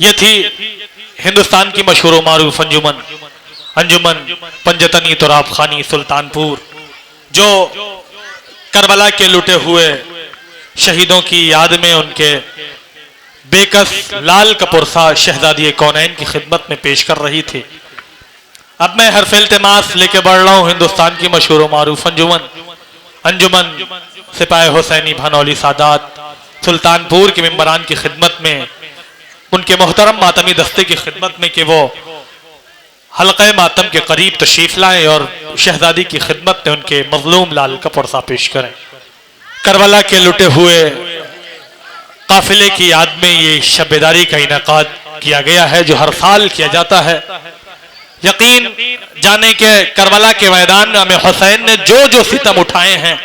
ये थी हिंदुस्तान की मशहूर मारूफ अंजुमन अंजुमन पंजतनी तुराब खानी सुल्तानपुर, जो करबला के लुटे हुए शहीदों की याद में उनके बेकस लाल कपुरसा शहजादी कौनैन की खिदमत में पेश कर रही थी। अब मैं हरफ इल्तिमास लेके बढ़ रहा हूँ हिंदुस्तान की मशहूर मारूफ अंजुमन अंजुमन सिपाही हुसैनी भनौली सादात सुल्तानपुर के मेंबरान की खिदमत में, उनके मोहतरम मातमी दस्ते की खिदमत में कि वो हल्क़े मातम के करीब तशरीफ लाएं और शहजादी की खिदमत में उनके मजलूम लाल का पुरसा पेश करें। करबला के लुटे हुए काफिले की याद में ये शब बेदारी का इनेकाद किया गया है, जो हर साल किया जाता है। यकीन जाने के करबला के मैदान में हमें हुसैन ने जो जो सितम उठाए हैं,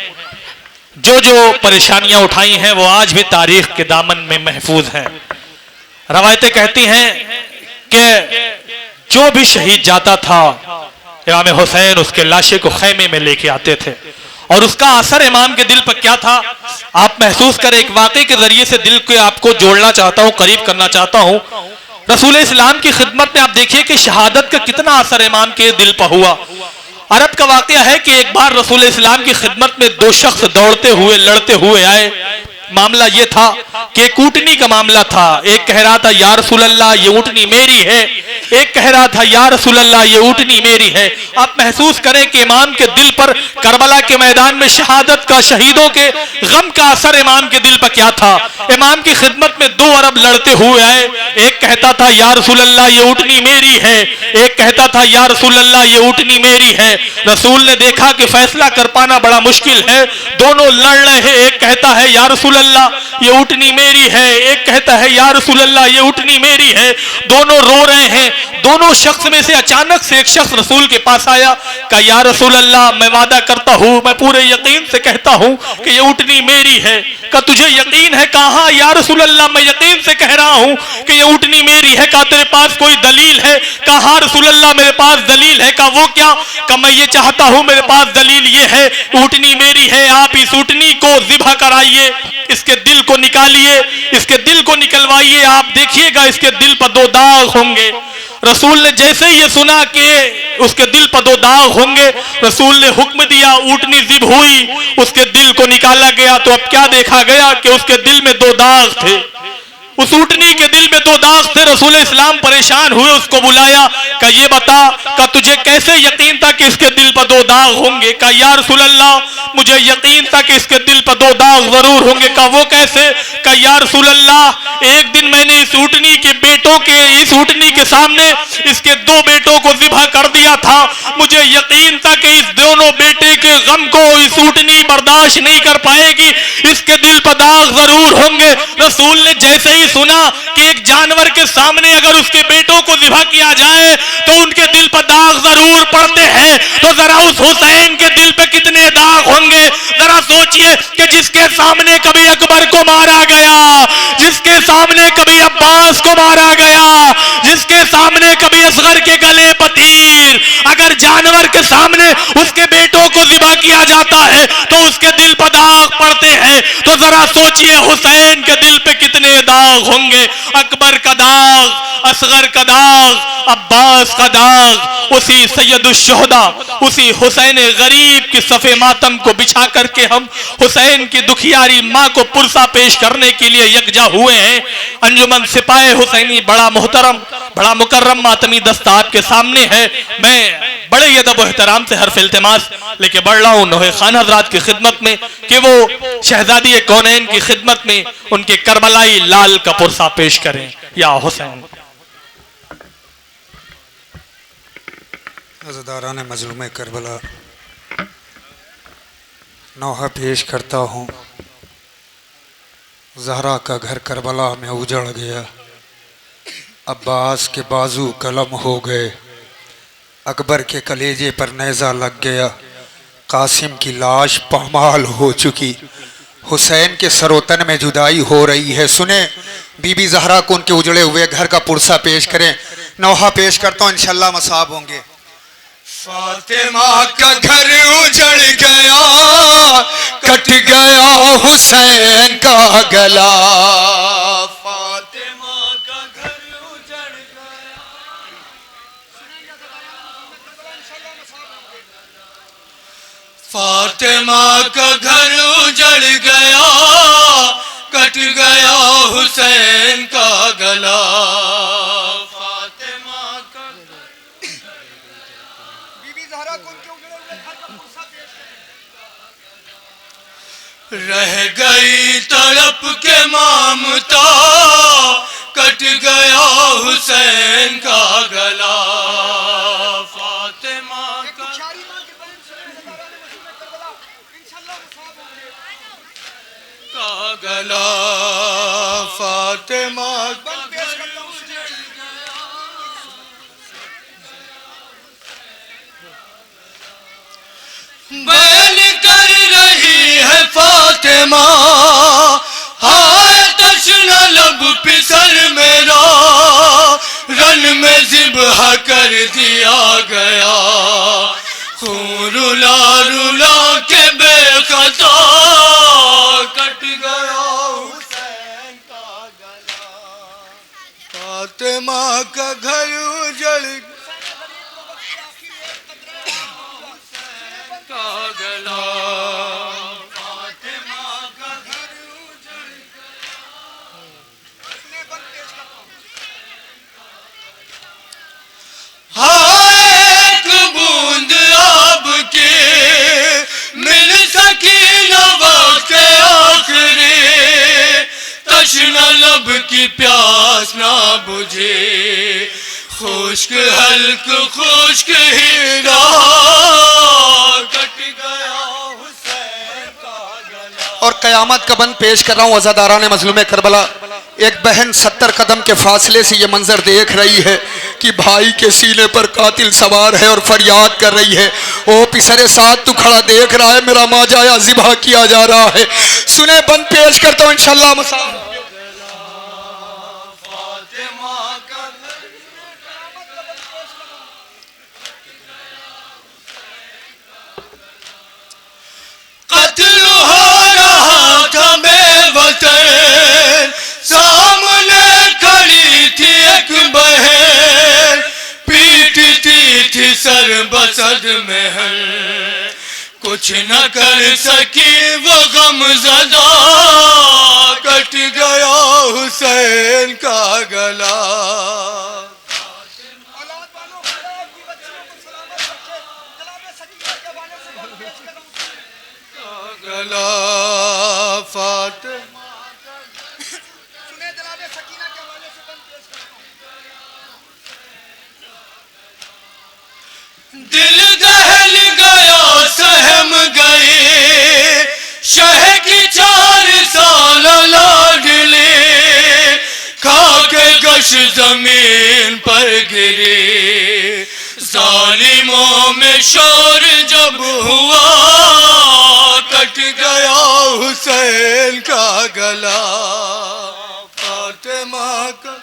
जो जो परेशानियां उठाई हैं, वो आज भी तारीख के दामन में महफूज हैं। रवायतें कहती हैं कि जो भी शहीद जाता था इमाम हुसैन उसके लाशे को खैमे में लेके आते थे, और उसका असर इमाम के दिल पर क्या था आप महसूस करें। एक वाक़े के जरिए से दिल को आपको जोड़ना चाहता हूं, करीब करना चाहता हूं। रसूल इस्लाम की खिदमत में आप देखिए कि शहादत का कितना असर इमाम के दिल पर हुआ। अरब का वाक़या है कि एक बार रसूल इस्लाम की खिदमत में दो शख्स दौड़ते हुए लड़ते हुए आए। मामला यह था कि एक ऊँटनी का मामला था। एक कह रहा था या रसूल अल्लाह ये ऊँटनी मेरी है, एक कह रहा था या रसूल अल्लाह ये ऊँटनी मेरी है। आप महसूस करें कि इमाम के दिल पर करबला के मैदान में शहादत का, शहीदों के गम का असर इमाम के दिल पर क्या था। इमाम की खिदमत में दो अरब लड़ते हुए आए। एक कहता था या रसूल अल्लाह ये ऊँटनी मेरी है, एक कहता था या रसूल अल्लाह ये ऊँटनी मेरी है। रसूल ने देखा कि फैसला कर पाना बड़ा मुश्किल है, दोनों लड़ रहे हैं। एक कहता है या रसूल अल्लाह ये ऊँटनी मेरी है, एक कहता है या रसूल अल्लाह ये ऊँटनी मेरी है। दोनों रो रहे हैं। दोनों शख्स में से अचानक से एक शख्स रसूल के पास आया, कहा या रसूल अल्लाह मैं वादा करता हूं, मैं पूरे यकीन से कहता हूं कि ये ऊँटनी मेरी है। कहा तुझे यकीन है? कहा या रसूल अल्लाह मैं यकीन से कह रहा हूं कि ये ऊँटनी मेरी है। कहा तेरे पास कोई दलील है? कहा रसूल अल्लाह मेरे पास दलील है। कहा वो क्या? कहा मैं ये चाहता हूं, मेरे पास दलील ये है, ऊँटनी मेरी है, आप इस ऊँटनी को ज़िबह कराइए, इसके दिल को निकालिए, इसके दिल को निकलवाइए, आप देखिएगा इसके दिल पर दो दाग होंगे। रसूल ने जैसे ही ये सुना कि उसके दिल पर दो दाग होंगे, रसूल ने हुक्म दिया, ऊँटनी ज़िब हुई, उसके दिल को निकाला गया। तो अब क्या देखा गया कि उसके दिल में दो दाग थे, उस ऊँटनी के दिल में दो दाग थे। रसूल इस्लाम परेशान हुए, उसको बुलाया, कहा ये बता, कहा तुझे कैसे यकीन था कि इसके दिल पर दो दाग होंगे? कहा या रसूल अल्लाह मुझे यकीन था कि इसके दिल पर दो दाग जरूर होंगे। कहा वो कैसे? कहा या रसूल अल्लाह एक दिन मैंने इस ऊँटनी के बेटों के, इस ऊँटनी के सामने इसके दो बेटों को ज़िबह कर दिया था। मुझे यकीन था कि इस दोनों बेटे के गम को इस ऊँटनी बर्दाश्त नहीं कर पाएगी, इसके दिल पर दाग जरूर होंगे। रसूल ने जैसे ही सुना कि एक जानवर के सामने अगर उसके बेटों को ज़िबह किया जाए तो उनके दिल पर दाग जरूर पड़ते हैं, तो जरा उस हुसैन के दिल पे कितने दाग होंगे। जरा सोचिए कि जिसके सामने कभी अकबर को मारा गया, जिसके सामने कभी अब्बास को मारा गया, जिसके सामने कभी असगर के गले पर तीर, अगर जानवर के सामने उसके बेटों को ज़िबह किया जाता है तो उसके दिल पर दाग पड़ते हैं, तो जरा सोचिए हुसैन के दिल पे कितने दाग होंगे। अकबर का दाग, असगर का दाग, अब्बास का दाग, उसी सैयदुश्शुहदा, उसी हुसैन गरीब की सफ़े मातम को बिछा करके हम हुसैन की दुखियारी माँ को पुरसा पेश करने के लिए यकजा हुए हैं। अंजुमन सिपाही हुसैनी बड़ा मोहतरम, बड़ा मुकर्रम मातमी दस्ता आपके सामने है। मैं बड़े अदब व एहतराम से हर्फ इल्तिमास लेके बढ़ रहा हूँ नौहे खान हजरात की खिदमत में कि वो शहजादी कौनैन की खिदमत में उनके करबलाई लाल का पुरसा पेश करें। या हुसैन। अज़दारान मज़लूम करबला, नौहा पेश करता हूँ। ज़हरा का घर करबला में उजड़ गया, अब्बास के बाजू कलम हो गए, अकबर के कलेजे पर नेज़ा लग गया, कासिम की लाश पामाल हो चुकी, हुसैन के सरोतन में जुदाई हो रही है। सुने बीबी ज़हरा को उनके उजड़े हुए घर का पुरसा पेश करें। नौहा पेश करता हूँ, इंशाल्लाह मसाब होंगे। फातिमा का घर उजड़ गया, कट गया हुसैन का गला। फातिमा का घर फातिमा का घर उजड़ गया, कट गया हुसैन का गला। फातिमा का बीबी ज़हरा को उनके उजड़े हुए घर का पुरसा पेश करें। रह गई तड़प के ममता, कट गया हुसैन का गला। फातिमा का शारी मां की बहन सुनैना ज़हरा ने मशहूर करबला इंशाअल्लाह मुसाब होंगे का गला। फातिमा का बंद पेश करता हूं सुने। बैन कर रही है फातिमा, हाय तशना लब पिसल मेरा, रन में ज़िब्ह कर दिया गया। खून रुला रुला के बेखता, कट गया हुसैन का गला। फातिमा का घर उजड़ का गला। फातिमा का घर उजड़ सुने बंद पेश करता हूं। हाय एक बूंद आब के मिल सकी न वक्त आखिरी, तशना लब की प्यास ना बुझे, खुश्क हल्क खुश्क ही रहा, कट गया हुसैन का गला। और कयामत का बंद पेश कर रहा हूँ अज़ादारान मज़लूम करबला। एक बहन 70 कदम के फासले से ये मंजर देख रही है कि भाई के सीने पर कातिल सवार है और फरियाद कर रही है, ओ पिसरे साथ तू खड़ा देख रहा है, मेरा माजाया ज़िबा किया जा रहा है। सुने बंद पेश करता हूँ इंशाअल्लाह मुसाब। फातिमा का कत्ल हो रहा था बेवतन, सामने खड़ी थी एक बहन, पीटती थी सर बसद महल, कुछ न कर सकी वो गमज़दा, कट गया हुसैन का गला। औलाद वालों खुदा आपकी बच्चियों को सलामत रखे। जनाब सकीना के हवाले से बंद पेश कर रहा हूं। गला। फातिमा सुने जनाब सकीना के हवाले से बंद पेश करता हूं। दिल दहल गया, सहम गए, शह की 4 साल लाडली, खाके गश जमीन पर गिरी, जालिमों में शोर जब हुआ, कट गया हुसैन का गला। फातिमा का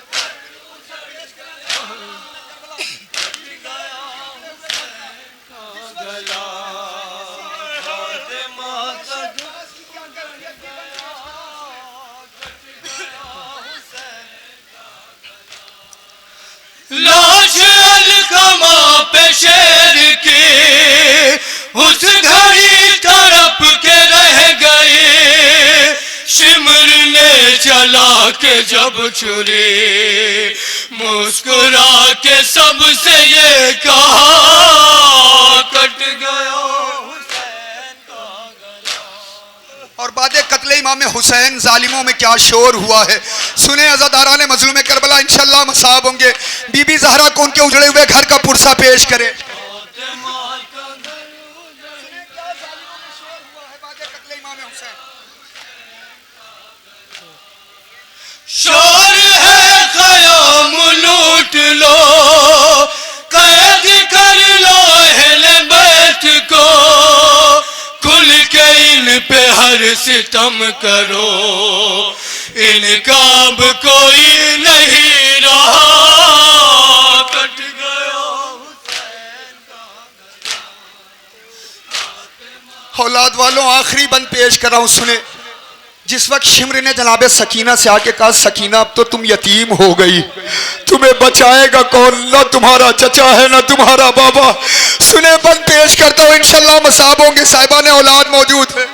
लाश अलकमा पे शेर की, उस घड़ी तड़प के रह गए, शिमर ने चला के जब छुरी, मुस्कुरा के सबसे ये कहा, कट गया हुसैन का गला। और बाद कत्ल इमाम हुसैन जालिमों में क्या शोर हुआ है। सुने अज़ादारान मज़लूम करबला इंशाअल्लाह मसाब होंगे। बीबी ज़हरा को उनके उजड़े हुए घर का पुरसा पेश करे। फातिमा का घर सुने क्या जालिमों में शोर हुआ है बाद कत्ल इमाम हुसैन। शोर है क़याम लूट लो, कैद कर लो अहले बैत को, खुल के इन पे हर सितम करो, इनका अब कोई नहीं रहा, कट गया हुसैन का गला। औलाद वालों आखिरी बंद पेश कर रहा हूँ। सुने जिस वक्त शिमर ने जनाब सकीना से आके कहा, सकीना अब तो तुम यतीम हो गई, तुम्हें बचाएगा कौन? ना तुम्हारा चचा है ना तुम्हारा बाबा। सुने बंद पेश करता हूँ, इंशाल्लाह मसाब होंगे, साहिबान औलाद मौजूद है।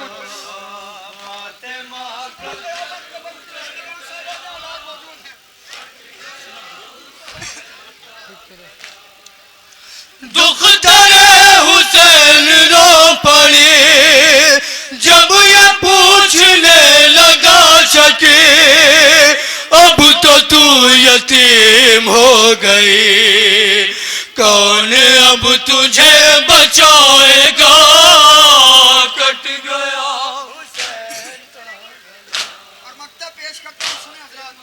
दुख तेरे हुसैन रो पड़े जब ये पूछने लगा सके, अब तो तू यतीम हो गई, कौन अब तुझे बचाएगा? कट गया और मक्ता पेश करता हूँ, सुने हजरात।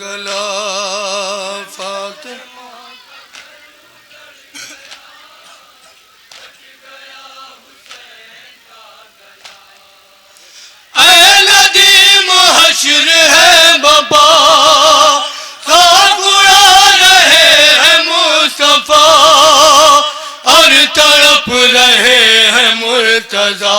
गला फातिमा नदीम हश्र है बाबा, खाक उड़ा रहे हैं मुस्तफा और तड़प रहे हैं मुर्तजा।